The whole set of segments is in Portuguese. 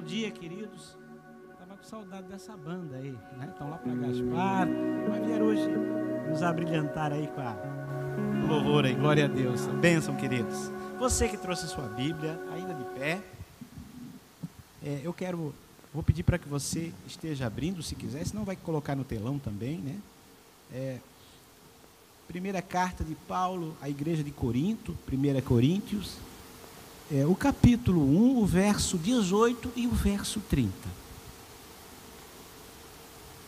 dia, queridos. Estava com saudade dessa banda aí, né? Estão lá para Gaspar, mas vieram hoje nos abrilhantar aí com o louvor aí, glória a Deus. Bênção, queridos. Você que trouxe sua Bíblia, ainda de pé, vou pedir para que você esteja abrindo, se quiser, senão vai colocar no telão também, né? Primeira carta de Paulo à igreja de Corinto, 1 Coríntios, o capítulo 1, o verso 18 e o verso 30.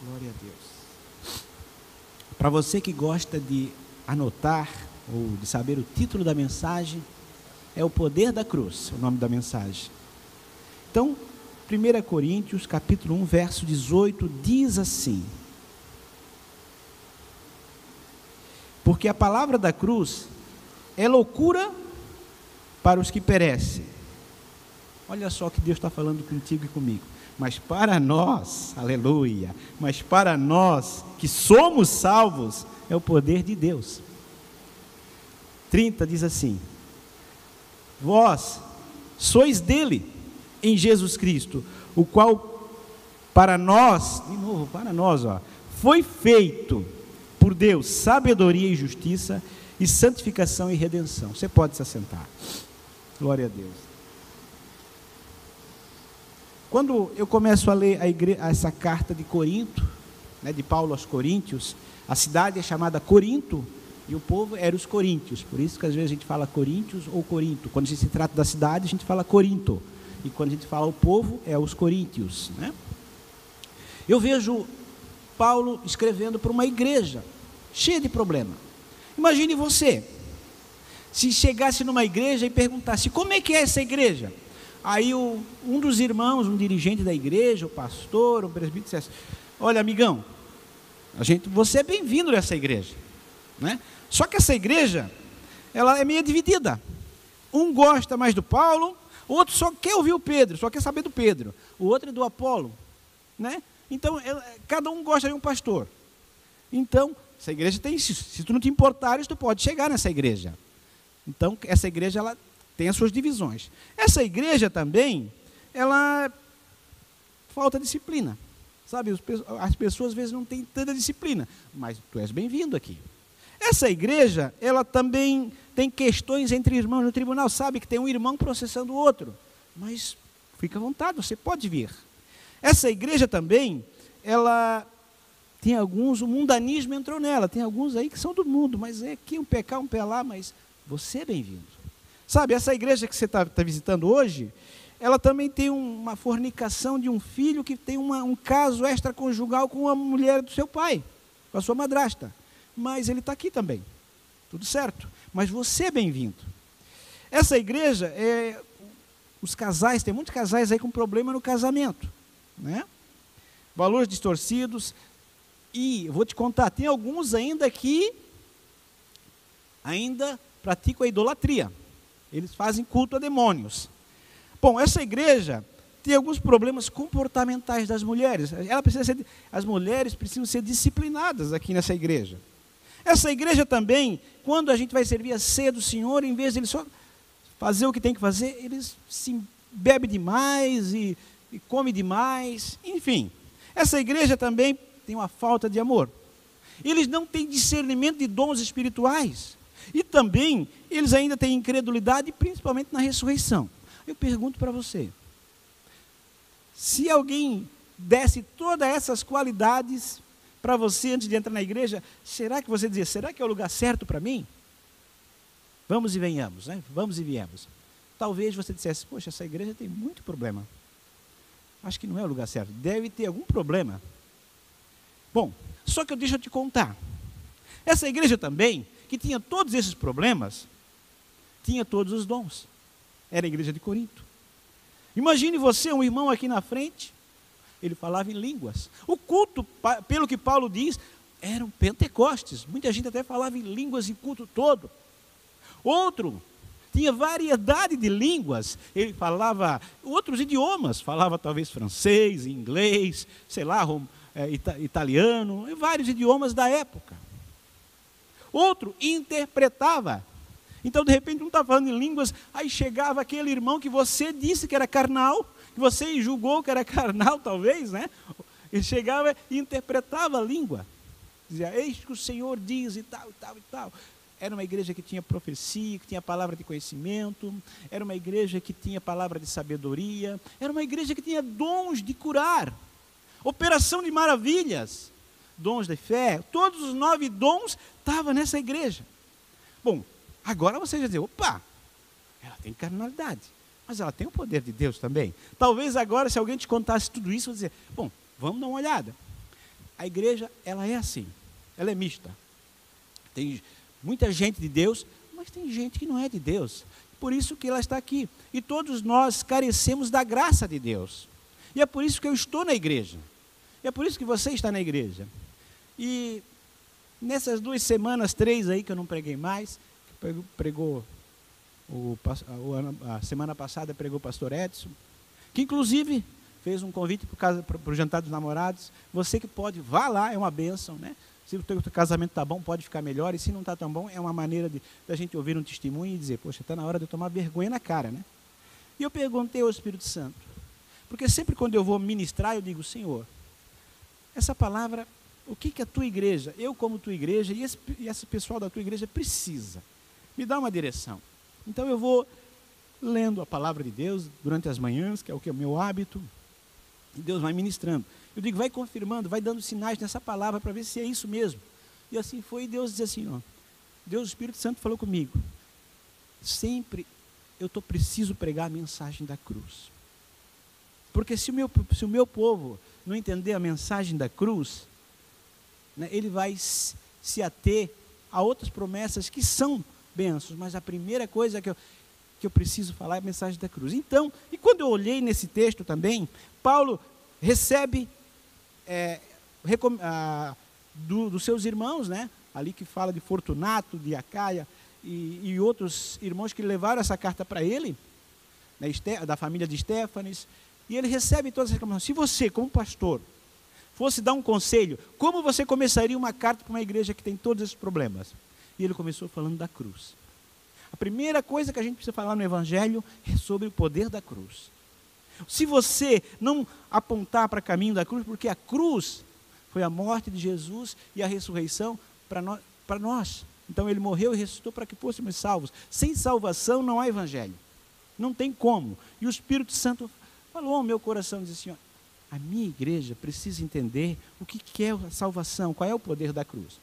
Glória a Deus. Para você que gosta de anotar ou de saber o título da mensagem, é o poder da cruz, o nome da mensagem. Então, 1 Coríntios, capítulo 1, verso 18, diz assim: porque a palavra da cruz é loucura para os que perecem. Olha só o que Deus está falando contigo e comigo. Mas para nós, aleluia, mas para nós que somos salvos, é o poder de Deus. 30 diz assim: vós sois dele, em Jesus Cristo, o qual para nós, de novo, para nós, foi feito por Deus sabedoria e justiça, e santificação e redenção. Você pode se assentar. Glória a Deus. Quando eu começo a ler essa carta de Corinto, né, de Paulo aos Coríntios, a cidade é chamada Corinto, e o povo era os coríntios, por isso que às vezes a gente fala Coríntios ou Corinto. Quando a gente se trata da cidade, a gente fala Corinto, e quando a gente fala o povo, é os coríntios, né? Eu vejo Paulo escrevendo para uma igreja cheia de problema. Imagine você, se chegasse numa igreja e perguntasse: como é que é essa igreja? Aí um dos irmãos, um dirigente da igreja, o pastor, o presbítero, dissesse: olha, amigão, você é bem-vindo nessa igreja, né? Só que essa igreja, ela é meio dividida. Um gosta mais do Paulo, o outro só quer ouvir o Pedro, só quer saber do Pedro, o outro é do Apolo, né? Então, cada um gosta de um pastor. Então, essa igreja tem isso. Se tu não te importares, tu pode chegar nessa igreja. Então, essa igreja, ela tem as suas divisões. Essa igreja também, ela falta disciplina. Sabe, as pessoas às vezes não têm tanta disciplina, mas tu és bem-vindo aqui. Essa igreja, ela também tem questões entre irmãos no tribunal. Sabe que tem um irmão processando o outro, mas fica à vontade, você pode vir. Essa igreja também, ela tem alguns, o mundanismo entrou nela, tem alguns aí que são do mundo, mas é aqui um pé cá, um pé lá, mas você é bem-vindo. Sabe, essa igreja que você está visitando hoje, ela também tem uma fornicação de um filho que tem um caso extraconjugal com a mulher do seu pai, com a sua madrasta. Mas ele está aqui também, tudo certo, mas você é bem-vindo. Essa igreja, os casais, tem muitos casais aí com problema no casamento, né? Valores distorcidos, e eu vou te contar, tem alguns ainda que ainda praticam a idolatria, eles fazem culto a demônios. Bom, essa igreja tem alguns problemas comportamentais das mulheres. As mulheres precisam ser disciplinadas aqui nessa igreja. Essa igreja também, quando a gente vai servir a ceia do Senhor, em vez de eles só fazer o que tem que fazer, eles se bebem demais e comem demais, enfim. Essa igreja também tem uma falta de amor. Eles não têm discernimento de dons espirituais. E também, eles ainda têm incredulidade, principalmente na ressurreição. Eu pergunto para você, se alguém desse todas essas qualidades para você antes de entrar na igreja, será que você dizia: será que é o lugar certo para mim? Vamos e venhamos, né? Vamos e viemos. Talvez você dissesse: poxa, essa igreja tem muito problema. Acho que não é o lugar certo. Deve ter algum problema. Bom, só que deixa eu te contar. Essa igreja também, que tinha todos esses problemas, tinha todos os dons. Era a igreja de Corinto. Imagine você, um irmão aqui na frente, ele falava em línguas. O culto, pelo que Paulo diz, eram pentecostes. Muita gente até falava em línguas em culto todo. Outro tinha variedade de línguas. Ele falava outros idiomas. Falava talvez francês, inglês, sei lá, italiano, e vários idiomas da época. Outro interpretava. Então, de repente, um está falando em línguas, aí chegava aquele irmão que você disse que era carnal, que você julgou que era carnal, talvez, né? Ele chegava e interpretava a língua. Dizia, eis que o Senhor diz e tal, e tal, e tal. Era uma igreja que tinha profecia, que tinha palavra de conhecimento, era uma igreja que tinha palavra de sabedoria, era uma igreja que tinha dons de curar, operação de maravilhas, dons de fé, todos os 9 dons estavam nessa igreja. Bom, agora você já diz, opa, ela tem carnalidade, mas ela tem o poder de Deus também. Talvez agora, se alguém te contasse tudo isso, você dizer, bom, vamos dar uma olhada. A igreja, ela é assim, ela é mista. Tem muita gente de Deus, mas tem gente que não é de Deus. Por isso que ela está aqui. E todos nós carecemos da graça de Deus. E é por isso que eu estou na igreja. E é por isso que você está na igreja. E nessas 2 semanas, 3 aí que eu não preguei mais, pregou a semana passada pregou o pastor Edson, que inclusive fez um convite para o jantar dos namorados. Você que pode, vá lá, é uma bênção, né? Se o teu casamento está bom, pode ficar melhor, e se não está tão bom, é uma maneira da gente ouvir um testemunho e dizer, poxa, está na hora de eu tomar vergonha na cara, né? E eu perguntei ao Espírito Santo, porque sempre quando eu vou ministrar, eu digo, Senhor, essa palavra, o que a tua igreja, eu como tua igreja, e esse pessoal da tua igreja precisa, me dá uma direção. Então eu vou lendo a palavra de Deus durante as manhãs, que é o meu hábito, e Deus vai ministrando. Eu digo, vai confirmando, vai dando sinais nessa palavra para ver se é isso mesmo. E assim foi, e Deus diz assim, ó, Deus, o Espírito Santo falou comigo, sempre eu preciso pregar a mensagem da cruz. Porque se o meu povo não entender a mensagem da cruz, né, ele vai se ater a outras promessas que são bênçãos, mas a primeira coisa que eu preciso falar é a mensagem da cruz. Então, e quando eu olhei nesse texto também, Paulo recebe dos seus irmãos, né? Ali que fala de Fortunato, de Acaia e outros irmãos que levaram essa carta para ele, né, da família de Estéfanes, e ele recebe todas as reclamações. Se você, como pastor, fosse dar um conselho, como você começaria uma carta para uma igreja que tem todos esses problemas? E ele começou falando da cruz. A primeira coisa que a gente precisa falar no Evangelho é sobre o poder da cruz. Se você não apontar para o caminho da cruz, porque a cruz foi a morte de Jesus e a ressurreição para nós. Então ele morreu e ressuscitou para que fôssemos salvos. Sem salvação não há Evangelho. Não tem como. E o Espírito Santo falou ao meu coração, disse assim, ó, a minha igreja precisa entender o que é a salvação, qual é o poder da cruz.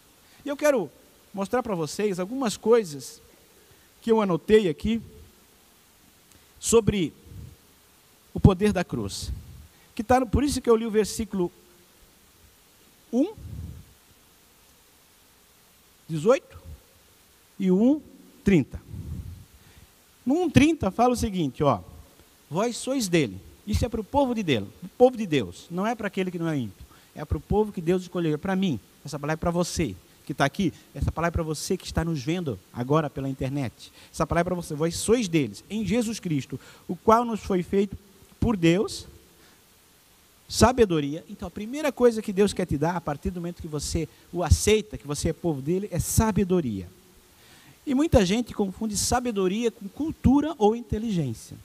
E eu quero mostrar para vocês algumas coisas que eu anotei aqui sobre o poder da cruz. Por isso que eu li o versículo 1, 18 e o 1, 30. No 1,30 fala o seguinte, ó, vós sois dele. Isso é para o povo de Deus, não é para aquele que não é ímpio. É para o povo que Deus escolheu, é para mim. Essa palavra é para você que está aqui, essa palavra é para você que está nos vendo agora pela internet. Essa palavra é para você, vós sois deles, em Jesus Cristo, o qual nos foi feito por Deus, sabedoria. Então a primeira coisa que Deus quer te dar, a partir do momento que você o aceita, que você é povo dele, é sabedoria. E muita gente confunde sabedoria com cultura ou inteligência.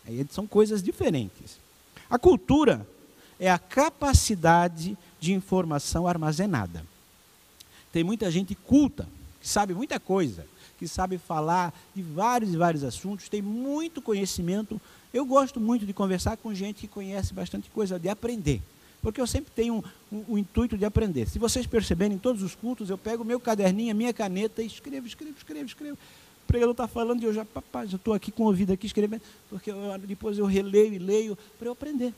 Aí são coisas diferentes. A cultura é a capacidade de informação armazenada. Tem muita gente culta, que sabe muita coisa, que sabe falar de vários e vários assuntos, tem muito conhecimento. Eu gosto muito de conversar com gente que conhece bastante coisa, de aprender. Porque eu sempre tenho o intuito de aprender. Se vocês perceberem, em todos os cultos, eu pego o meu caderninho, a minha caneta e escrevo. O pregador está falando e eu já estou aqui com o ouvido aqui escrevendo, porque depois eu releio e leio para eu aprender.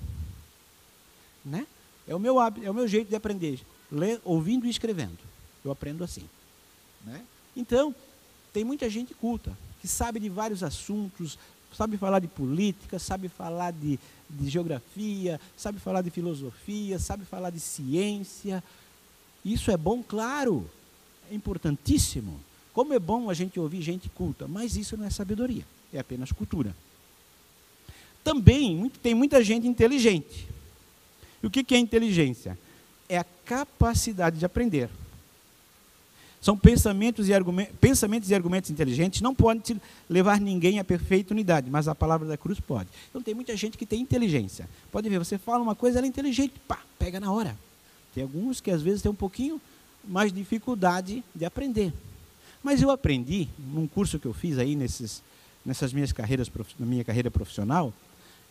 Né? É o meu jeito de aprender, ouvindo e escrevendo. Eu aprendo assim. Né? Então, tem muita gente culta, que sabe de vários assuntos, sabe falar de política, sabe falar de geografia, sabe falar de filosofia, sabe falar de ciência. Isso é bom, claro, é importantíssimo. Como é bom a gente ouvir gente culta, mas isso não é sabedoria, é apenas cultura. Também tem muita gente inteligente. E o que é inteligência? É a capacidade de aprender. São pensamentos e argumentos inteligentes não podem te levar ninguém à perfeita unidade, mas a palavra da cruz pode. Então tem muita gente que tem inteligência. Pode ver, você fala uma coisa, ela é inteligente, pá, pega na hora. Tem alguns que às vezes têm um pouquinho mais dificuldade de aprender. Mas eu aprendi, num curso que eu fiz aí nessas minhas carreiras, na minha carreira profissional,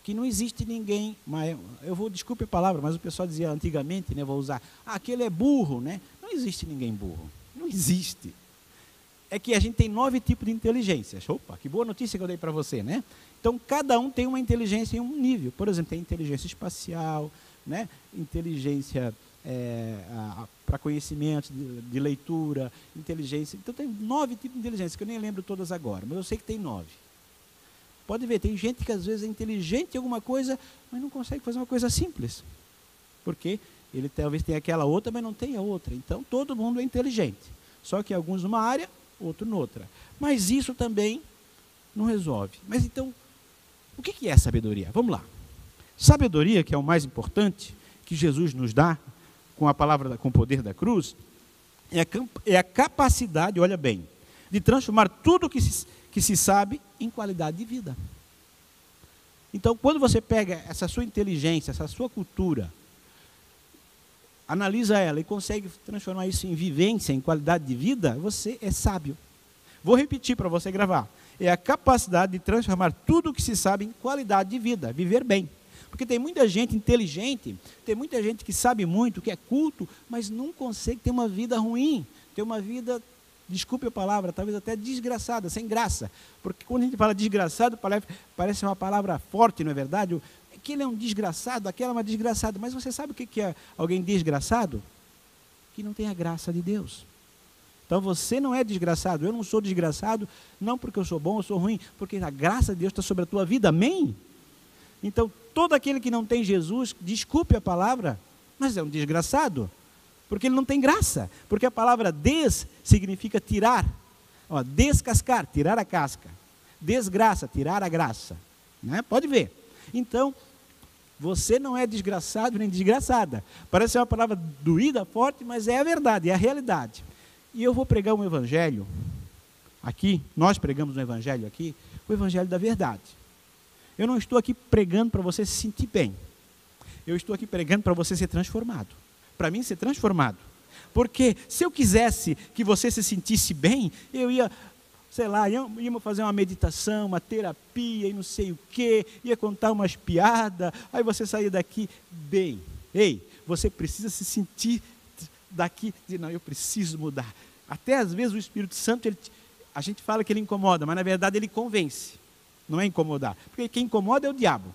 que não existe ninguém, desculpe a palavra, mas o pessoal dizia antigamente, né, vou usar, aquele é burro, né? Não existe ninguém burro. Não existe. É que a gente tem 9 tipos de inteligências. Opa, que boa notícia que eu dei para você, né? Então, cada um tem uma inteligência em um nível. Por exemplo, tem inteligência espacial, né? Inteligência para conhecimento, de leitura, inteligência. Então, tem 9 tipos de inteligência, que eu nem lembro todas agora, mas eu sei que tem 9. Pode ver, tem gente que às vezes é inteligente em alguma coisa, mas não consegue fazer uma coisa simples. Porque ele talvez tenha aquela outra, mas não tem a outra. Então, todo mundo é inteligente. Só que alguns numa área, outro noutra. Mas isso também não resolve. Mas então, o que é sabedoria? Vamos lá. Sabedoria, que é o mais importante, que Jesus nos dá, com a palavra, com o poder da cruz, é a capacidade, olha bem, de transformar tudo que se sabe em qualidade de vida. Então, quando você pega essa sua inteligência, essa sua cultura, analisa ela e consegue transformar isso em vivência, em qualidade de vida, você é sábio. Vou repetir para você gravar. É a capacidade de transformar tudo o que se sabe em qualidade de vida, viver bem. Porque tem muita gente inteligente, tem muita gente que sabe muito, que é culto, mas não consegue ter uma vida ruim, ter uma vida, desculpe a palavra, talvez até desgraçada, sem graça. Porque quando a gente fala desgraçado, parece uma palavra forte, não é verdade? Aquele é um desgraçado, aquela é uma desgraçada. Mas você sabe o que é alguém desgraçado? Que não tem a graça de Deus. Então você não é desgraçado, eu não sou desgraçado, não porque eu sou bom ou sou ruim, porque a graça de Deus está sobre a tua vida, amém? Então, todo aquele que não tem Jesus, desculpe a palavra, mas é um desgraçado, porque ele não tem graça, porque a palavra des significa tirar, descascar, tirar a casca, desgraça, tirar a graça, né? Pode ver. Então, você não é desgraçado nem desgraçada. Parece uma palavra doída, forte, mas é a verdade, é a realidade. E eu vou pregar um evangelho aqui, nós pregamos um evangelho aqui, o evangelho da verdade. Eu não estou aqui pregando para você se sentir bem. Eu estou aqui pregando para você ser transformado. Para mim ser transformado. Porque se eu quisesse que você se sentisse bem, eu ia, sei lá, íamos fazer uma meditação, uma terapia e não sei o quê, ia contar umas piadas, aí você saía daqui bem. Ei, você precisa se sentir daqui, dizer, não, eu preciso mudar. Até às vezes o Espírito Santo, a gente fala que ele incomoda, mas na verdade ele convence. Não é incomodar, porque quem incomoda é o diabo.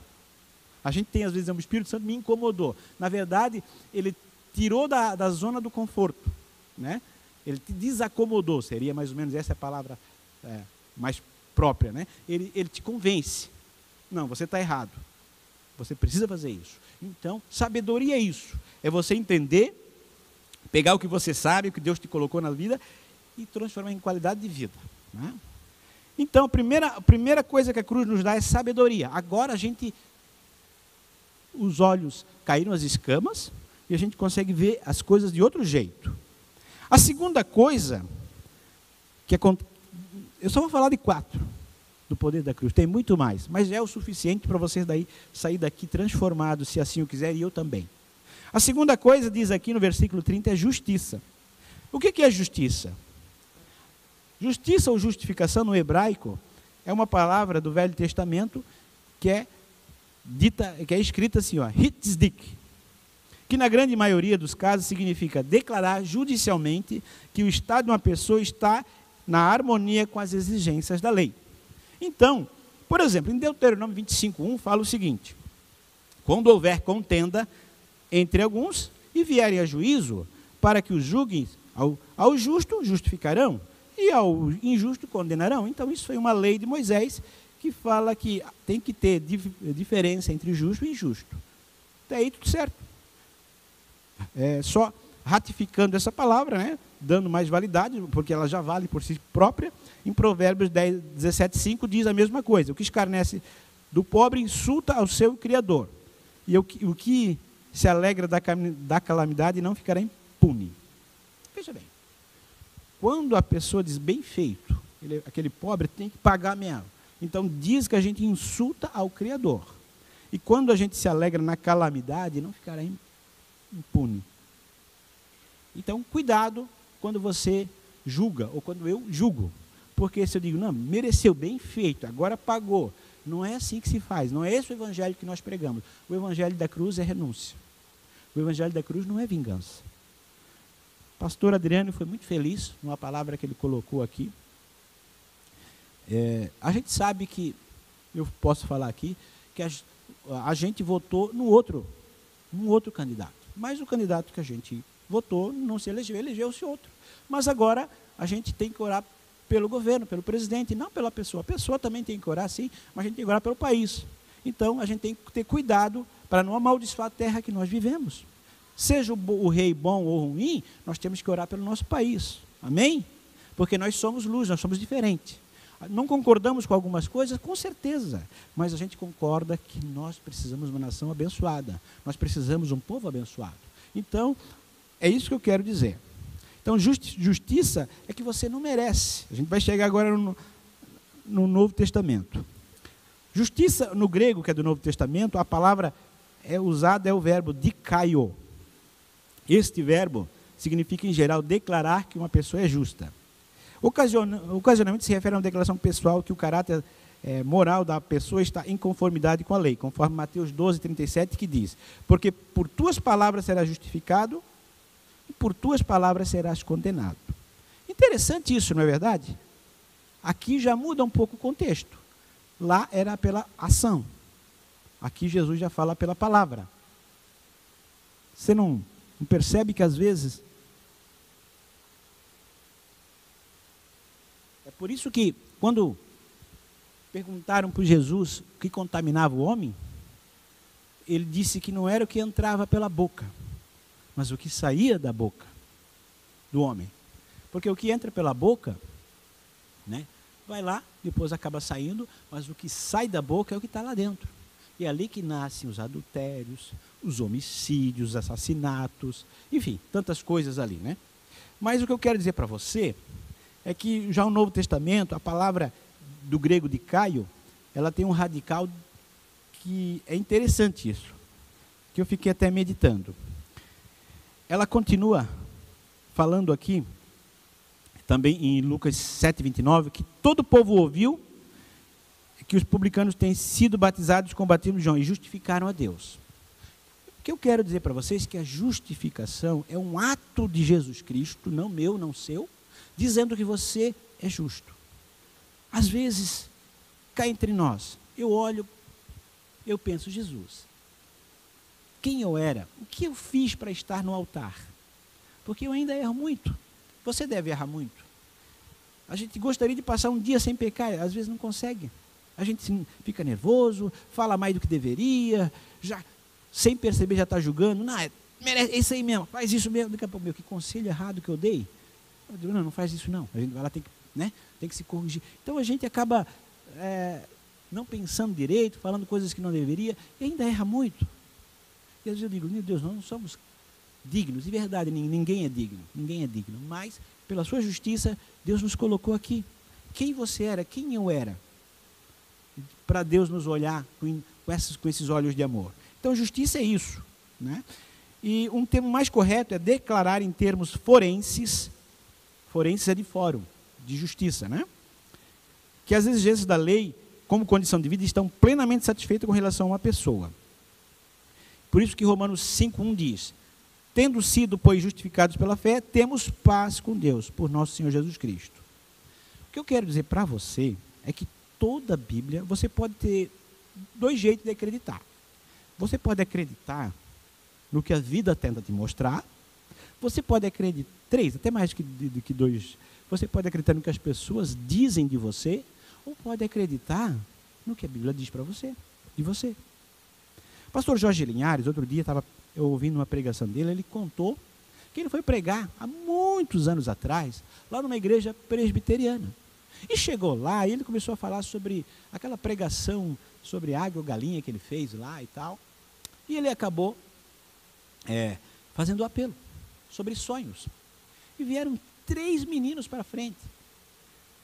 A gente tem às vezes, o Espírito Santo me incomodou. Na verdade, ele tirou da zona do conforto, né? Ele te desacomodou, seria mais ou menos essa a palavra mais própria, né? Ele te convence. Não, você está errado. Você precisa fazer isso. Então, sabedoria é isso. É você entender, pegar o que você sabe, o que Deus te colocou na vida e transformar em qualidade de vida, né? Então, a primeira coisa que a cruz nos dá é sabedoria. Agora os olhos caíram as escamas e a gente consegue ver as coisas de outro jeito. A segunda coisa, eu só vou falar de 4, do poder da cruz, tem muito mais, mas é o suficiente para vocês sair daqui transformados, se assim o quiser, e eu também. A segunda coisa, diz aqui no versículo 30, é justiça. O que é justiça? Justiça ou justificação no hebraico é uma palavra do Velho Testamento que é escrita assim, hitzdik, que na grande maioria dos casos significa declarar judicialmente que o estado de uma pessoa está na harmonia com as exigências da lei. Então, por exemplo, em Deuteronômio 25:1 fala o seguinte: quando houver contenda entre alguns e vierem a juízo, para que os julguem, ao justo justificarão e ao injusto condenarão. Então isso foi uma lei de Moisés que fala que tem que ter diferença entre justo e injusto. Até aí tudo certo. Só ratificando essa palavra, né, dando mais validade, porque ela já vale por si própria. Em Provérbios 17:5 diz a mesma coisa: o que escarnece do pobre insulta ao seu Criador, e o que se alegra da calamidade não ficará impune. Veja bem, quando a pessoa diz bem feito, aquele pobre tem que pagar mesmo. Então diz que a gente insulta ao Criador. E quando a gente se alegra na calamidade, não ficará impune. Então, cuidado quando você julga, ou quando eu julgo. Porque se eu digo, não, mereceu, bem feito, agora pagou. Não é assim que se faz, não é esse o evangelho que nós pregamos. O evangelho da cruz é renúncia. O evangelho da cruz não é vingança. O pastor Adriano foi muito feliz numa palavra que ele colocou aqui. A gente sabe que, eu posso falar aqui, que a gente votou num outro candidato. Mas o candidato que a gente votou não se elegeu, elegeu-se outro. Mas agora a gente tem que orar pelo governo, pelo presidente, não pela pessoa. A pessoa também tem que orar, sim, mas a gente tem que orar pelo país. Então, a gente tem que ter cuidado para não amaldiçoar a terra que nós vivemos. Seja o rei bom ou ruim, nós temos que orar pelo nosso país. Amém? Porque nós somos luz, nós somos diferentes. Não concordamos com algumas coisas, com certeza, mas a gente concorda que nós precisamos de uma nação abençoada. Nós precisamos de um povo abençoado. Então, é isso que eu quero dizer. Então, justiça é que você não merece. A gente vai chegar agora no Novo Testamento. Justiça, no grego, que é do Novo Testamento, a palavra usada é o verbo dikaio. Este verbo significa, em geral, declarar que uma pessoa é justa. Ocasionalmente se refere a uma declaração pessoal que o caráter moral da pessoa está em conformidade com a lei, conforme Mateus 12:37, que diz: porque por tuas palavras serás justificado, e por tuas palavras serás condenado. Interessante isso, não é verdade? Aqui já muda um pouco o contexto. Lá era pela ação. Aqui Jesus já fala pela palavra. Você não percebe que às vezes... É por isso que, quando perguntaram para Jesus o que contaminava o homem, ele disse que não era o que entrava pela boca, mas o que saía da boca do homem. Porque o que entra pela boca, né, vai lá, depois acaba saindo, mas o que sai da boca é o que está lá dentro. E é ali que nascem os adultérios, os homicídios, os assassinatos, enfim, tantas coisas ali, né? Mas o que eu quero dizer para você é que já no Novo Testamento, a palavra do grego dikaio, ela tem um radical que é interessante isso, que eu fiquei até meditando. Ela continua falando aqui, também em Lucas 7:29, que todo o povo ouviu que os publicanos têm sido batizados com o batismo de João e justificaram a Deus. O que eu quero dizer para vocês é que a justificação é um ato de Jesus Cristo, não meu, não seu, dizendo que você é justo. Às vezes, cá entre nós, eu olho, eu penso, Jesus, quem eu era? O que eu fiz para estar no altar? Porque eu ainda erro muito. Você deve errar muito. A gente gostaria de passar um dia sem pecar, às vezes não consegue. A gente fica nervoso, fala mais do que deveria, já sem perceber já está julgando. Não, é isso aí mesmo, faz isso mesmo. Daqui a pouco, que conselho errado que eu dei. Eu digo, não faz isso não. A gente vai lá, tem que se corrigir. Então a gente acaba não pensando direito, falando coisas que não deveria, e ainda erra muito. E às vezes eu digo, meu Deus, nós não somos dignos. De verdade, ninguém é digno. Ninguém é digno. Mas, pela sua justiça, Deus nos colocou aqui. Quem você era, quem eu era, para Deus nos olhar com esses olhos de amor. Então, justiça é isso, né? E um termo mais correto é declarar em termos forenses. Forenses é de fórum, de justiça, né? Que as exigências da lei, como condição de vida, estão plenamente satisfeitas com relação a uma pessoa. Por isso que Romanos 5:1 diz: tendo sido, pois, justificados pela fé, temos paz com Deus, por nosso Senhor Jesus Cristo. O que eu quero dizer para você é que toda a Bíblia, você pode ter dois jeitos de acreditar. Você pode acreditar no que a vida tenta te mostrar. Você pode acreditar, três, até mais do que dois. Você pode acreditar no que as pessoas dizem de você, ou pode acreditar no que a Bíblia diz para você, de você. O pastor Jorge Linhares, outro dia, estava eu ouvindo uma pregação dele, ele contou que ele foi pregar há muitos anos atrás, lá numa igreja presbiteriana. E chegou lá e ele começou a falar sobre aquela pregação sobre águia ou galinha que ele fez lá e tal. E ele acabou fazendo o apelo sobre sonhos. E vieram 3 meninos para frente.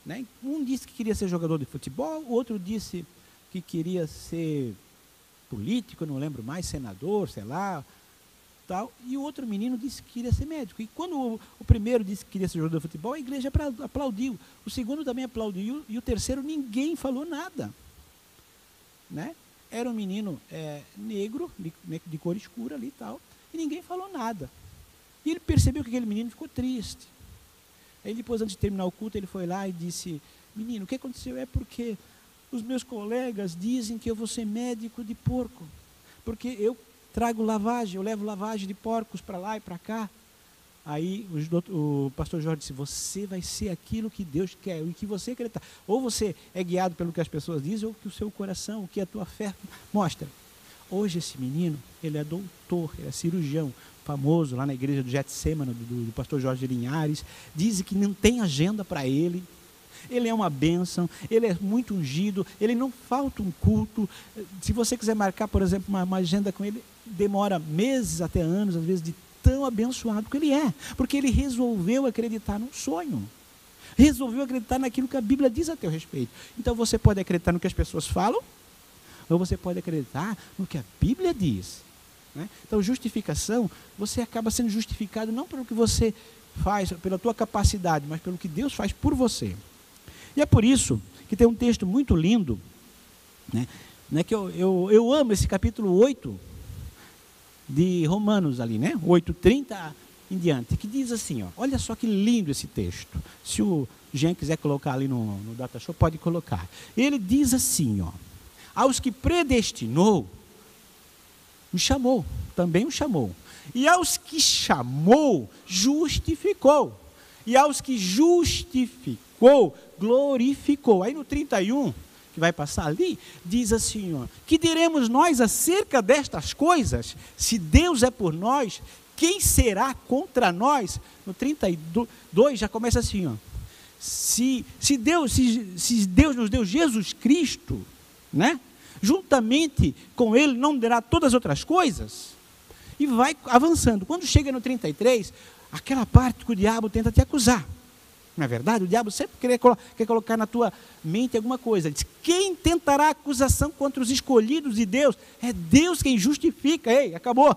Né? Um disse que queria ser jogador de futebol, o outro disse que queria ser político, não lembro mais, senador, sei lá, tal. E o outro menino disse que queria ser médico. E quando o primeiro disse que queria ser jogador de futebol, a igreja aplaudiu. O segundo também aplaudiu, e o terceiro ninguém falou nada. Né? Era um menino negro, de cor escura ali e tal, e ninguém falou nada. E ele percebeu que aquele menino ficou triste. Aí depois, antes de terminar o culto, ele foi lá e disse: menino, o que aconteceu? É porque os meus colegas dizem que eu vou ser médico de porco, porque eu trago lavagem, eu levo lavagem de porcos para lá e para cá. Aí o pastor Jorge disse: você vai ser aquilo que Deus quer, o que você acredita. Ou você é guiado pelo que as pessoas dizem, ou que o seu coração, o que a tua fé mostra. Hoje esse menino, ele é doutor, ele é cirurgião, famoso lá na igreja do Getsemane, do pastor Jorge Linhares. Dizem que não tem agenda para ele. Ele é uma bênção, ele é muito ungido, ele não falta um culto. Se você quiser marcar, por exemplo, uma agenda com ele, demora meses até anos, às vezes, de tão abençoado que ele é, porque ele resolveu acreditar num sonho, resolveu acreditar naquilo que a Bíblia diz a teu respeito. Então você pode acreditar no que as pessoas falam, ou você pode acreditar no que a Bíblia diz. Né? Então, justificação, você acaba sendo justificado não pelo que você faz, pela tua capacidade, mas pelo que Deus faz por você. E é por isso que tem um texto muito lindo, né, que eu amo esse capítulo 8 de Romanos ali, né? 8:30 em diante, que diz assim, ó, olha só que lindo esse texto. Se o Jean quiser colocar ali no Data Show, pode colocar. Ele diz assim, ó: aos que predestinou, me chamou, também o chamou. E aos que chamou, justificou. E aos que justificou, glorificou. Aí no 31, que vai passar ali, diz assim, ó: que diremos nós acerca destas coisas? Se Deus é por nós, quem será contra nós? No 32 já começa assim, ó: se Deus nos deu Jesus Cristo, né? Juntamente com Ele não dará todas as outras coisas. E vai avançando. Quando chega no 33, aquela parte que o diabo tenta te acusar. Não é verdade? O diabo sempre quer colocar na tua mente alguma coisa. Ele diz: quem tentará acusação contra os escolhidos de Deus? É Deus quem justifica. Ei, acabou.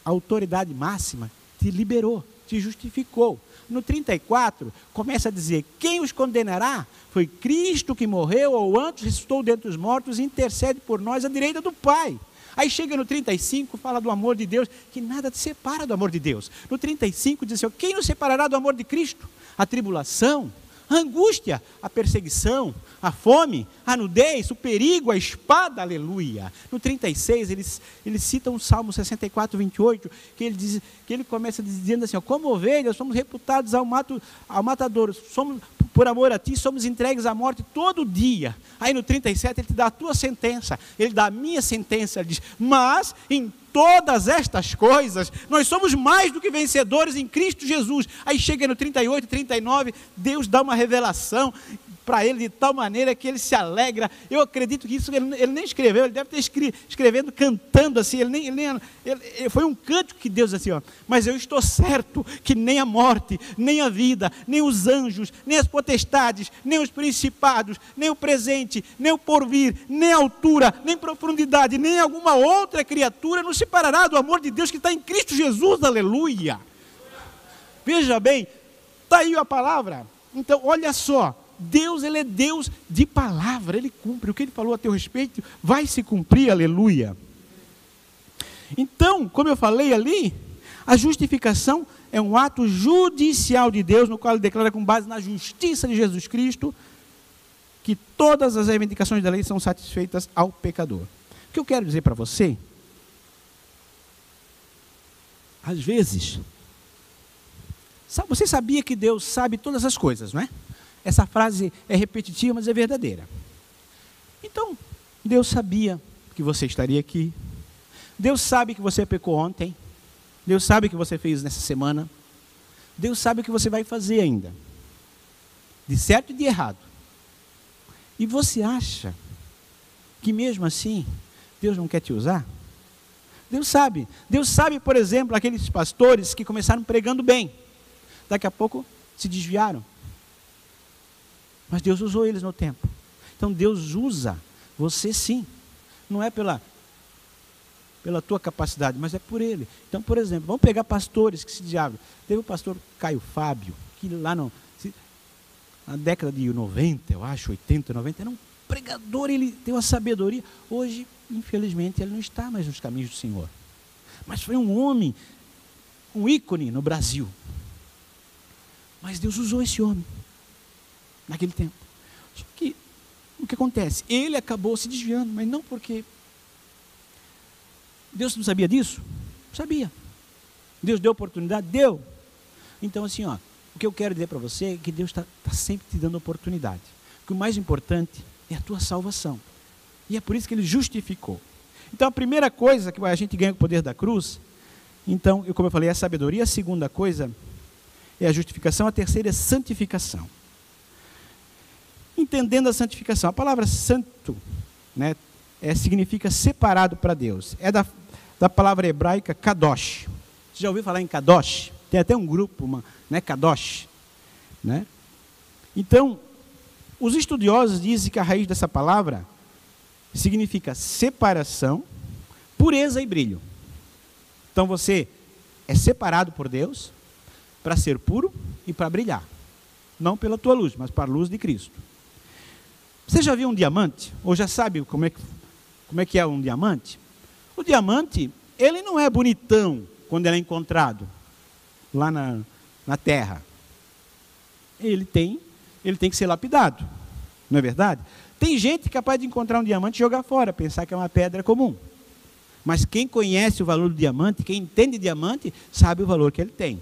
A autoridade máxima te liberou, te justificou. No 34, começa a dizer: quem os condenará? Foi Cristo que morreu, ou antes ressuscitou dentre os mortos, e intercede por nós à direita do Pai. Aí chega no 35, fala do amor de Deus, que nada te separa do amor de Deus. No 35 diz assim: quem nos separará do amor de Cristo? A tribulação, a angústia, a perseguição, a fome, a nudez, o perigo, a espada, aleluia. No 36, eles citam o Salmo 64, 28, que ele começa dizendo assim: ó, como ovelhas, somos reputados ao matador, por amor a ti, somos entregues à morte todo dia. Aí no 37, ele te dá a tua sentença, ele dá a minha sentença, ele diz: mas em todas estas coisas, nós somos mais do que vencedores em Cristo Jesus. Aí chega no 38, 39, Deus dá uma revelação para ele de tal maneira que ele se alegra. Eu acredito que isso ele nem escreveu, ele deve ter escrevendo, cantando assim, foi um cântico que Deus assim, ó: mas eu estou certo que nem a morte, nem a vida, nem os anjos, nem as potestades, nem os principados, nem o presente, nem o porvir, nem a altura, nem profundidade, nem alguma outra criatura nos separará do amor de Deus que está em Cristo Jesus, aleluia. Veja bem, está aí a palavra. Então olha só, Deus, ele é Deus de palavra, ele cumpre. O que ele falou a teu respeito vai se cumprir, aleluia. Então, como eu falei ali, a justificação é um ato judicial de Deus, no qual ele declara, com base na justiça de Jesus Cristo, que todas as reivindicações da lei são satisfeitas ao pecador. O que eu quero dizer para você, às vezes, você sabia que Deus sabe todas as coisas, não é? Essa frase é repetitiva, mas é verdadeira. Então, Deus sabia que você estaria aqui. Deus sabe que você pecou ontem. Deus sabe o que você fez nessa semana. Deus sabe o que você vai fazer ainda, de certo e de errado. E você acha que mesmo assim Deus não quer te usar? Deus sabe, por exemplo, aqueles pastores que começaram pregando bem. daqui a pouco se desviaram. Mas Deus usou eles no tempo. Então Deus usa você sim. Não é pela tua capacidade, mas é por Ele. Então, por exemplo, vamos pegar pastores que se desviaram. Teve o pastor Caio Fábio, que lá na década de 90, eu acho, 80, 90, era um pregador, ele tem uma sabedoria. Hoje, infelizmente, ele não está mais nos caminhos do Senhor. Mas foi um homem, um ícone no Brasil. Mas Deus usou esse homem naquele tempo. Só que o que acontece? Ele acabou se desviando, mas não porque Deus não sabia disso? Sabia. Deus deu oportunidade? Deu. Então assim, o que eu quero dizer para você é que Deus está sempre te dando oportunidade. Que o mais importante é a tua salvação. E é por isso que Ele justificou. Então a primeira coisa que a gente ganha com o poder da cruz, então, como eu falei, é a sabedoria. A segunda coisa é a justificação. A terceira é a santificação. Entendendo a santificação, a palavra santo, né, significa separado para Deus. É da palavra hebraica kadosh. Você já ouviu falar em kadosh? Tem até um grupo, kadosh. Né? Então, os estudiosos dizem que a raiz dessa palavra significa separação, pureza e brilho. Então você é separado por Deus para ser puro e para brilhar. Não pela tua luz, mas para a luz de Cristo. Você já viu um diamante? Ou já sabe como é que é um diamante? O diamante, ele não é bonitão quando ele é encontrado lá na terra. Ele tem que ser lapidado, não é verdade? Tem gente capaz de encontrar um diamante e jogar fora, pensar que é uma pedra comum. Mas quem conhece o valor do diamante, quem entende diamante, sabe o valor que ele tem.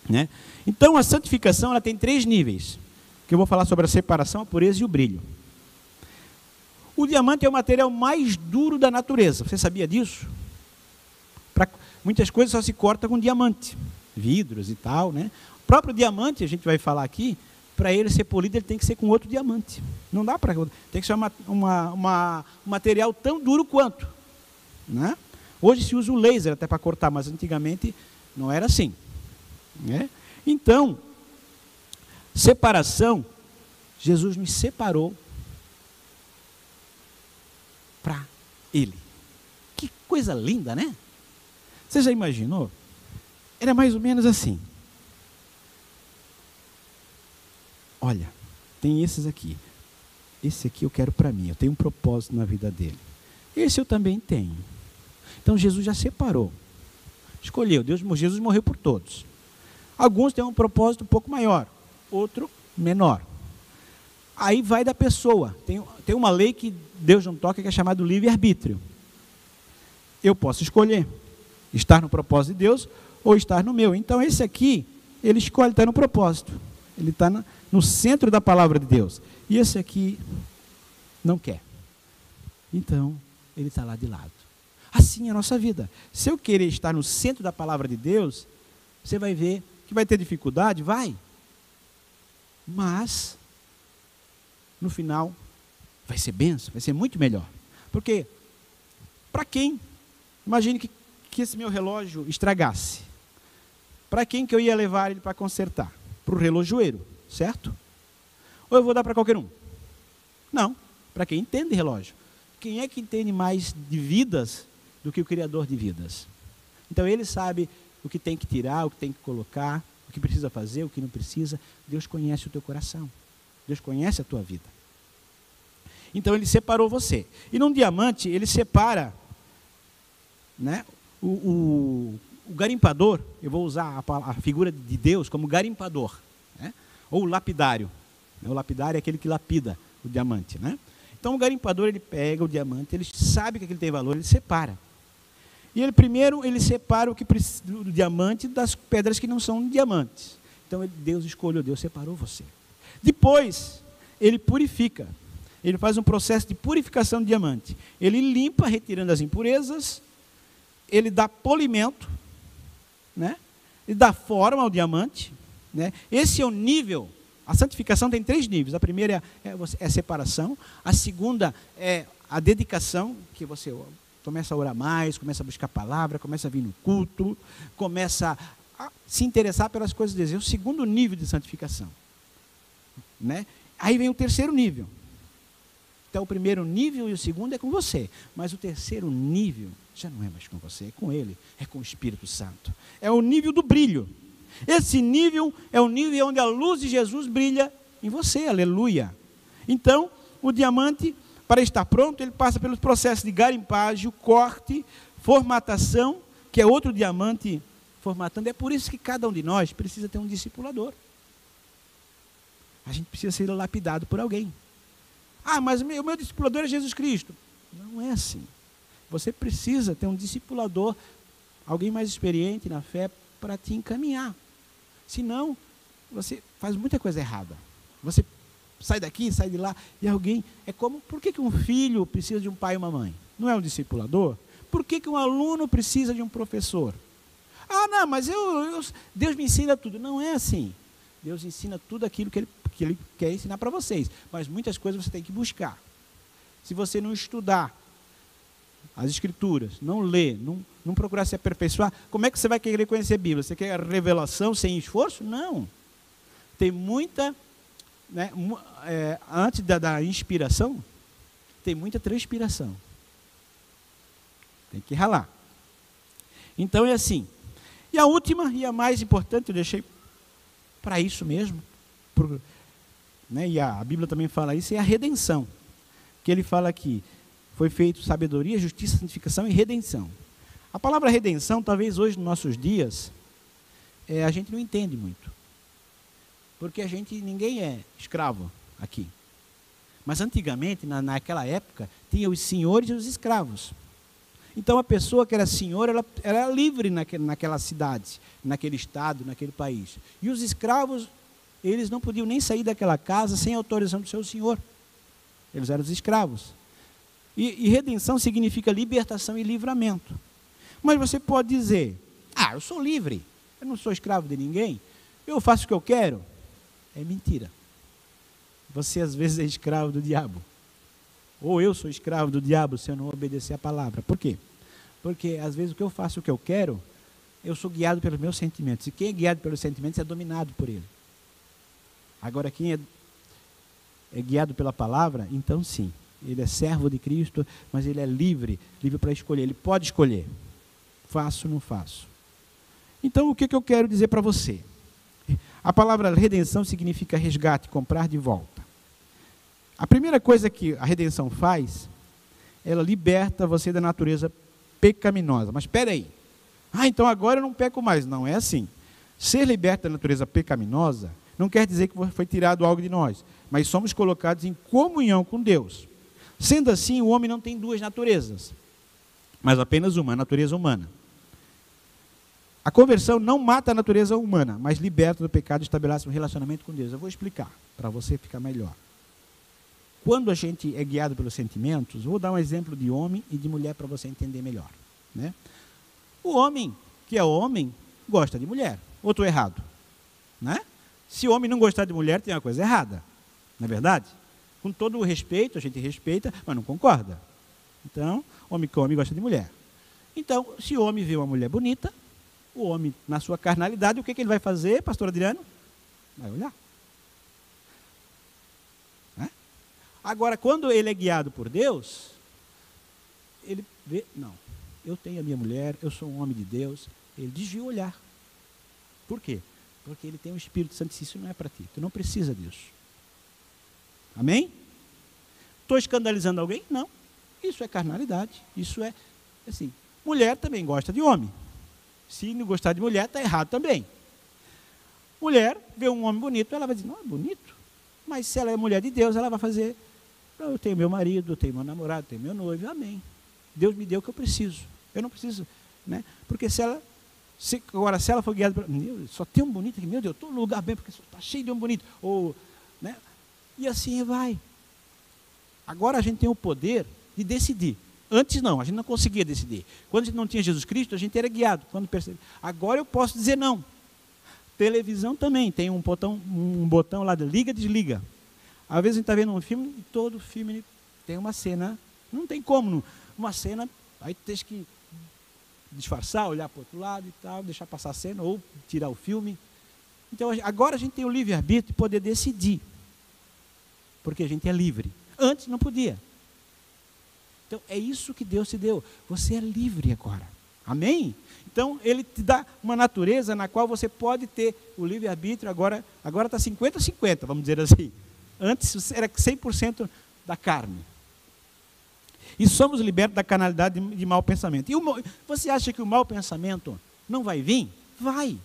Né? Então a santificação ela tem 3 níveis. Que eu vou falar sobre a separação, a pureza e o brilho. O diamante é o material mais duro da natureza. Você sabia disso? Muitas coisas só se corta com diamante. Vidros e tal, né? O próprio diamante, a gente vai falar aqui, para ele ser polido, ele tem que ser com outro diamante. Não dá para... Tem que ser um material tão duro quanto. Né? Hoje se usa o laser até para cortar, mas antigamente não era assim. Né? Então, separação, Jesus nos separou para Ele. Que coisa linda, né? Você já imaginou? Era mais ou menos assim. Olha, tem esses aqui. Esse aqui eu quero para mim, eu tenho um propósito na vida dele. Esse eu também tenho. Então Jesus já separou. Escolheu, Jesus morreu por todos. Alguns têm um propósito um pouco maior, outro menor. Aí vai da pessoa. Tem uma lei que Deus não toca, que é chamada livre-arbítrio. Eu posso escolher estar no propósito de Deus ou estar no meu. Então esse aqui, ele escolhe estar no propósito. Ele está no centro da palavra de Deus. E esse aqui não quer. Então, ele está lá de lado. Assim é a nossa vida. Se eu querer estar no centro da palavra de Deus, você vai ver que vai ter dificuldade, vai. Mas, no final, vai ser bênção, vai ser muito melhor. Porque, para quem? Imagine que esse meu relógio estragasse. Para quem que eu ia levar ele para consertar? Para o relojoeiro, certo? Ou eu vou dar para qualquer um? Não, para quem entende relógio. Quem é que entende mais de vidas do que o Criador de vidas? Então ele sabe o que tem que tirar, o que tem que colocar, o que precisa fazer, o que não precisa. Deus conhece o teu coração. Deus conhece a tua vida. Então ele separou você. E num diamante ele separa, né, o garimpador. Eu vou usar a figura de Deus como garimpador, né, ou lapidário. O lapidário é aquele que lapida o diamante, né? Então o garimpador, ele pega o diamante, ele sabe que aquele tem valor, ele separa. E ele primeiro, ele separa o que precisa do diamante das pedras que não são diamantes. Então Deus escolheu, Deus separou você. Depois, ele purifica. Ele faz um processo de purificação do diamante. Ele limpa, retirando as impurezas. Ele dá polimento, né? Ele dá forma ao diamante, né? Esse é o nível. A santificação tem 3 níveis. A primeira é a separação. A segunda é a dedicação, que você começa a orar mais, começa a buscar a palavra, começa a vir no culto, começa se interessar pelas coisas de Deus. É o segundo nível de santificação, né? Aí vem o terceiro nível. Então o primeiro nível e o segundo é com você, mas o terceiro nível já não é mais com você, é com Ele, é com o Espírito Santo. É o nível do brilho. Esse nível é o nível onde a luz de Jesus brilha em você, aleluia. Então, o diamante, para estar pronto, ele passa pelos processos de garimpagem, o corte, formatação, que é outro diamante formatando. É por isso que cada um de nós precisa ter um discipulador. A gente precisa ser lapidado por alguém. Ah, mas o meu discipulador é Jesus Cristo. Não é assim. Você precisa ter um discipulador, alguém mais experiente na fé, para te encaminhar. Senão, você faz muita coisa errada. Você sai daqui, sai de lá, e alguém... Por que um filho precisa de um pai e uma mãe? Não é um discipulador? Por que um aluno precisa de um professor? Ah, não, mas Deus me ensina tudo. Não é assim. Deus ensina tudo aquilo que Ele quer ensinar para vocês. Mas muitas coisas você tem que buscar. Se você não estudar as Escrituras, não ler, não procurar se aperfeiçoar, como é que você vai querer conhecer a Bíblia? Você quer a revelação sem esforço? Não. Tem muita... Né, antes da inspiração, tem muita transpiração. Tem que ralar. Então é assim. E a última e a mais importante, eu deixei para isso mesmo, né, e a Bíblia também fala isso, é a redenção. Que ele fala aqui, foi feito sabedoria, justiça, santificação e redenção. A palavra redenção, talvez hoje, nos nossos dias, a gente não entende muito. Porque ninguém é escravo aqui. Mas antigamente, naquela época, tinha os senhores e os escravos. Então a pessoa que era senhor, ela era livre naquela cidade, naquele estado, naquele país. E os escravos, eles não podiam nem sair daquela casa sem autorização do seu senhor. Eles eram os escravos. E redenção significa libertação e livramento. Mas você pode dizer, eu sou livre, eu não sou escravo de ninguém, eu faço o que eu quero. É mentira. Você às vezes é escravo do diabo. Ou eu sou escravo do diabo se eu não obedecer a palavra. Por quê? Porque às vezes o que eu faço, o que eu quero, eu sou guiado pelos meus sentimentos. E quem é guiado pelos sentimentos é dominado por ele. Agora quem é guiado pela palavra, então sim. Ele é servo de Cristo, mas ele é livre para escolher. Ele pode escolher. Faço ou não faço. Então o que eu quero dizer para você? A palavra redenção significa resgate, comprar de volta. A primeira coisa que a redenção faz, ela liberta você da natureza pecaminosa. Mas espera aí. Então agora eu não peco mais. Não é assim. Ser liberto da natureza pecaminosa não quer dizer que foi tirado algo de nós, mas somos colocados em comunhão com Deus. Sendo assim, o homem não tem duas naturezas, mas apenas uma, a natureza humana. A conversão não mata a natureza humana, mas liberta do pecado e estabelece um relacionamento com Deus. Eu vou explicar, para você ficar melhor. Quando a gente é guiado pelos sentimentos, vou dar um exemplo de homem e de mulher para você entender melhor. Né? O homem, que é homem, gosta de mulher. Ou estou errado? Né? Se o homem não gostar de mulher, tem uma coisa errada. Não é verdade? Com todo o respeito, a gente respeita, mas não concorda. Então, homem que homem gosta de mulher. Então, se o homem vê uma mulher bonita, o homem, na sua carnalidade, o que ele vai fazer, pastor Adriano? Vai olhar. Né? Agora, quando ele é guiado por Deus, ele vê, não, eu tenho a minha mulher, eu sou um homem de Deus, ele desvia o olhar. Por quê? Porque ele tem o Espírito Santo, isso não é para ti, tu não precisa disso. Amém? Estou escandalizando alguém? Não. Isso é carnalidade, isso é, assim, mulher também gosta de homem. Se não gostar de mulher, está errado também. Mulher vê um homem bonito, ela vai dizer, não, é bonito. Mas se ela é mulher de Deus, ela vai fazer, eu tenho meu marido, eu tenho meu namorado, eu tenho meu noivo, amém. Deus me deu o que eu preciso. Eu não preciso, né? Porque agora se ela for guiada, só tem um bonito aqui, meu Deus, estou no lugar bem, porque está cheio de um bonito. Ou, né? E assim vai. Agora a gente tem o poder de decidir. Antes não, a gente não conseguia decidir. Quando a gente não tinha Jesus Cristo, a gente era guiado. Agora eu posso dizer não. Televisão também tem um botão lá de liga, desliga. Às vezes a gente está vendo um filme e todo filme tem uma cena, não tem como, uma cena, aí tem que disfarçar, olhar para o outro lado e tal, deixar passar a cena ou tirar o filme. Então, agora a gente tem o livre-arbítrio de poder decidir, porque a gente é livre. Antes não podia. Então, é isso que Deus te deu. Você é livre agora. Amém? Então, Ele te dá uma natureza na qual você pode ter o livre-arbítrio. Agora está 50-50, vamos dizer assim. Antes era 100% da carne. E somos libertos da carnalidade de mau pensamento. E você acha que o mau pensamento não vai vir? Vai.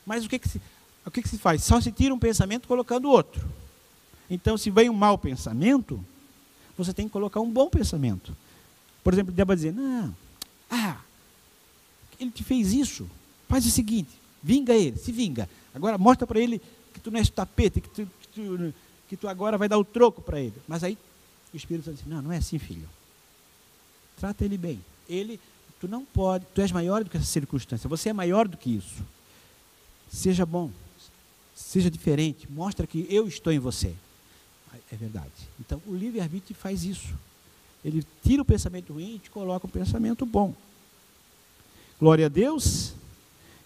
Mas o que se faz? Só se tira um pensamento colocando outro. Então, se vem um mau pensamento, você tem que colocar um bom pensamento. Por exemplo, o diabo vai dizer, não, ele te fez isso, faz o seguinte, vinga ele, se vinga. Agora mostra para ele que tu não és tapete, que tu agora vai dar o troco para ele. Mas aí o Espírito Santo diz, não é assim, filho. Trata ele bem. Tu não pode, tu és maior do que essa circunstância, você é maior do que isso. Seja bom, seja diferente, mostra que eu estou em você. É verdade. Então, o livre-arbítrio faz isso. Ele tira o pensamento ruim e te coloca um pensamento bom. Glória a Deus.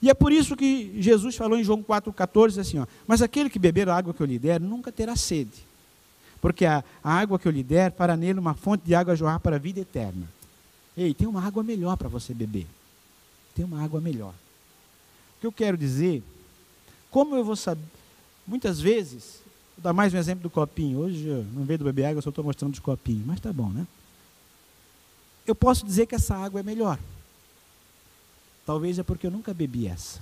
E é por isso que Jesus falou em João 4,14 assim, mas aquele que beber a água que eu lhe der, nunca terá sede. Porque a água que eu lhe der, para nele uma fonte de água a jorrar para a vida eterna. Ei, tem uma água melhor para você beber. Tem uma água melhor. O que eu quero dizer, como eu vou saber, muitas vezes, vou dar mais um exemplo do copinho. Hoje, não veio do beber água, eu só estou mostrando os copinhos, mas tá bom, né? Eu posso dizer que essa água é melhor. Talvez é porque eu nunca bebi essa.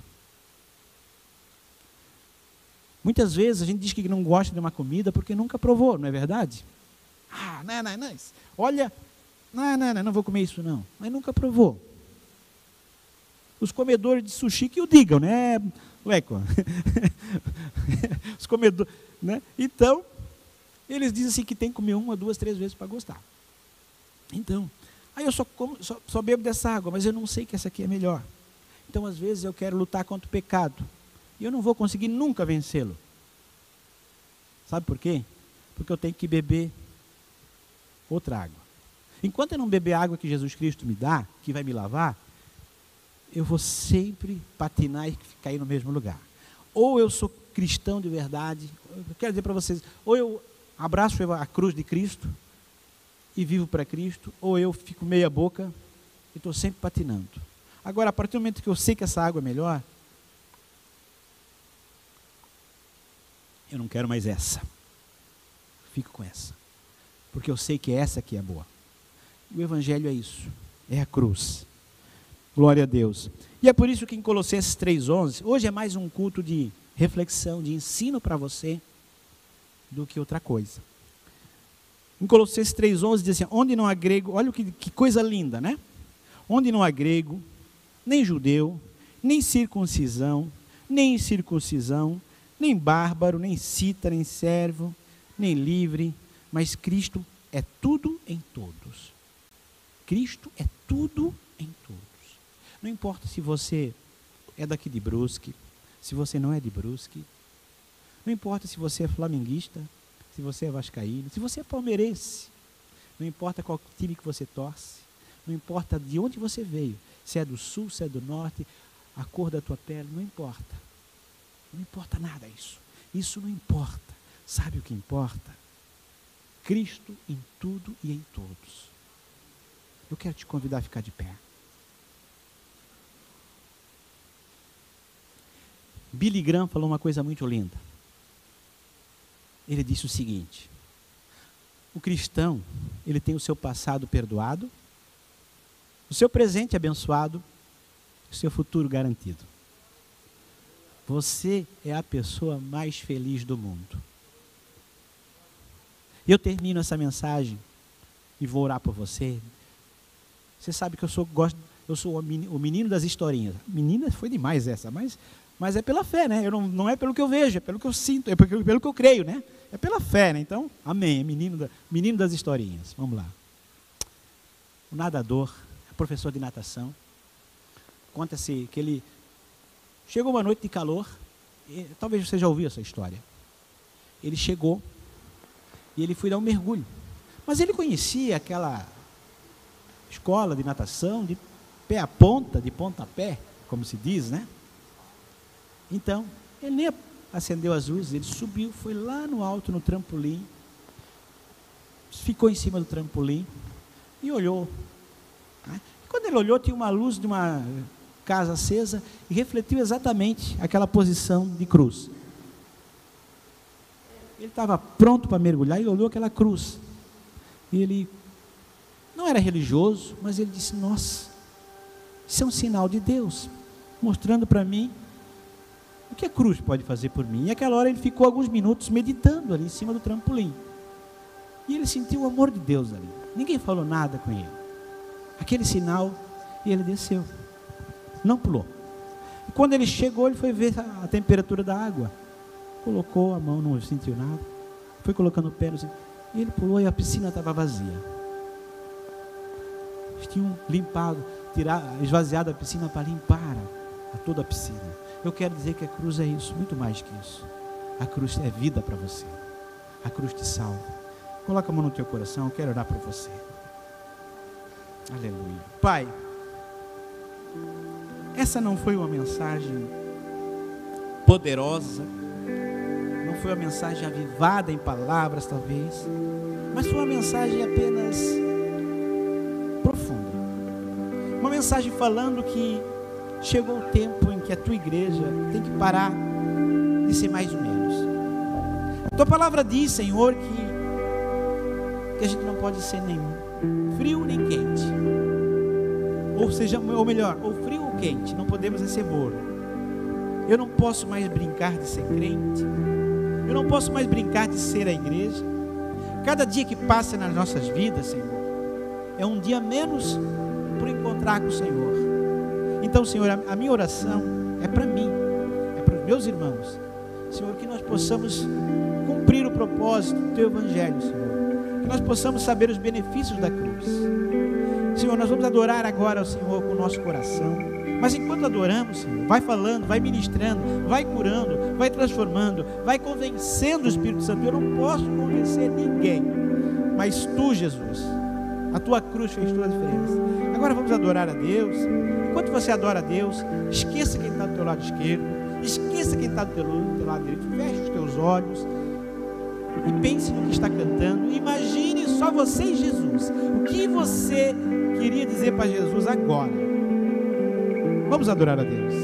Muitas vezes a gente diz que não gosta de uma comida porque nunca provou, não é verdade? Não. Olha, não vou comer isso não. Mas nunca provou. Os comedores de sushi que o digam, né, Leco? Os comedores, né? Então, eles dizem assim que tem que comer 1, 2, 3 vezes para gostar. Então, aí eu só bebo dessa água, mas eu não sei que essa aqui é melhor. Então, às vezes, eu quero lutar contra o pecado. E eu não vou conseguir nunca vencê-lo. Sabe por quê? Porque eu tenho que beber outra água. Enquanto eu não beber a água que Jesus Cristo me dá, que vai me lavar, eu vou sempre patinar e cair no mesmo lugar. Ou eu sou cristão de verdade, eu quero dizer para vocês, ou eu abraço a cruz de Cristo e vivo para Cristo, ou eu fico meia boca e estou sempre patinando. Agora, a partir do momento que eu sei que essa água é melhor, eu não quero mais essa. Fico com essa. Porque eu sei que essa aqui é boa. E o Evangelho é isso. É a cruz. Glória a Deus. E é por isso que em Colossenses 3,11, hoje é mais um culto de reflexão, de ensino para você, do que outra coisa. Em Colossenses 3,11 diz assim, onde não há grego, olha que coisa linda, né? Onde não há grego, nem judeu, nem circuncisão, nem incircuncisão, nem bárbaro, nem cita, nem servo, nem livre, mas Cristo é tudo em todos. Cristo é tudo em todos. Não importa se você é daqui de Brusque, se você não é de Brusque, não importa se você é flamenguista, se você é vascaíno, se você é palmeirense, não importa qual time que você torce, não importa de onde você veio, se é do sul, se é do norte, a cor da tua pele, não importa. Não importa nada isso. Isso não importa. Sabe o que importa? Cristo em tudo e em todos. Eu quero te convidar a ficar de pé. Billy Graham falou uma coisa muito linda. Ele disse o seguinte: o cristão, ele tem o seu passado perdoado, o seu presente abençoado, o seu futuro garantido. Você é a pessoa mais feliz do mundo. Eu termino essa mensagem e vou orar por você. Você sabe que eu sou o menino das historinhas. Menina, foi demais essa, mas é pela fé, né? Não é pelo que eu vejo, é pelo que eu sinto, é pelo que eu creio, né? É pela fé, né? Então, amém, é menino das historinhas. Vamos lá. O nadador, professor de natação, conta-se que ele chegou uma noite de calor, talvez você já ouviu essa história. Ele chegou e ele foi dar um mergulho. Mas ele conhecia aquela escola de natação de pé a ponta, de pontapé, como se diz, né? Então, ele nem acendeu as luzes, ele subiu, foi lá no alto, no trampolim, ficou em cima do trampolim e olhou. Né? E quando ele olhou, tinha uma luz de uma casa acesa e refletiu exatamente aquela posição de cruz. Ele estava pronto para mergulhar e olhou aquela cruz. E ele não era religioso, mas ele disse: nossa, isso é um sinal de Deus, mostrando para mim o que a cruz pode fazer por mim. E naquela hora ele ficou alguns minutos meditando ali em cima do trampolim. E ele sentiu o amor de Deus ali. Ninguém falou nada com ele. Aquele sinal, e ele desceu. Não pulou. E quando ele chegou, ele foi ver a temperatura da água. Colocou a mão, não sentiu nada. Foi colocando o pé, e ele pulou e a piscina estava vazia. Eles tinham limpado, esvaziado a piscina para limpar a toda a piscina. Eu quero dizer que a cruz é isso, muito mais que isso. A cruz é vida para você. A cruz te salva. Coloca a mão no teu coração, eu quero orar por você. Aleluia. Pai, essa não foi uma mensagem poderosa, não foi uma mensagem avivada em palavras talvez, mas foi uma mensagem apenas profunda. Uma mensagem falando que chegou o tempo em que a tua igreja tem que parar de ser mais ou menos. A tua palavra diz, Senhor, que a gente não pode ser nem frio nem quente. Ou melhor, ou frio ou quente, não podemos ser morno. Eu não posso mais brincar de ser crente. Eu não posso mais brincar de ser a igreja. Cada dia que passa nas nossas vidas, Senhor, é um dia menos para encontrar com o Senhor. Então, Senhor, a minha oração é para mim, é para os meus irmãos, Senhor, que nós possamos cumprir o propósito do Teu Evangelho, Senhor, que nós possamos saber os benefícios da cruz. Senhor, nós vamos adorar agora o Senhor com o nosso coração, mas enquanto adoramos, Senhor, vai falando, vai ministrando, vai curando, vai transformando, vai convencendo o Espírito Santo. Eu não posso convencer ninguém, mas Tu, Jesus, a Tua cruz fez toda a diferença. Agora vamos adorar a Deus. Enquanto você adora a Deus, esqueça quem está do teu lado esquerdo, esqueça quem está do teu lado direito, feche os teus olhos e pense no que está cantando. Imagine só você e Jesus. O que você queria dizer para Jesus agora? Vamos adorar a Deus.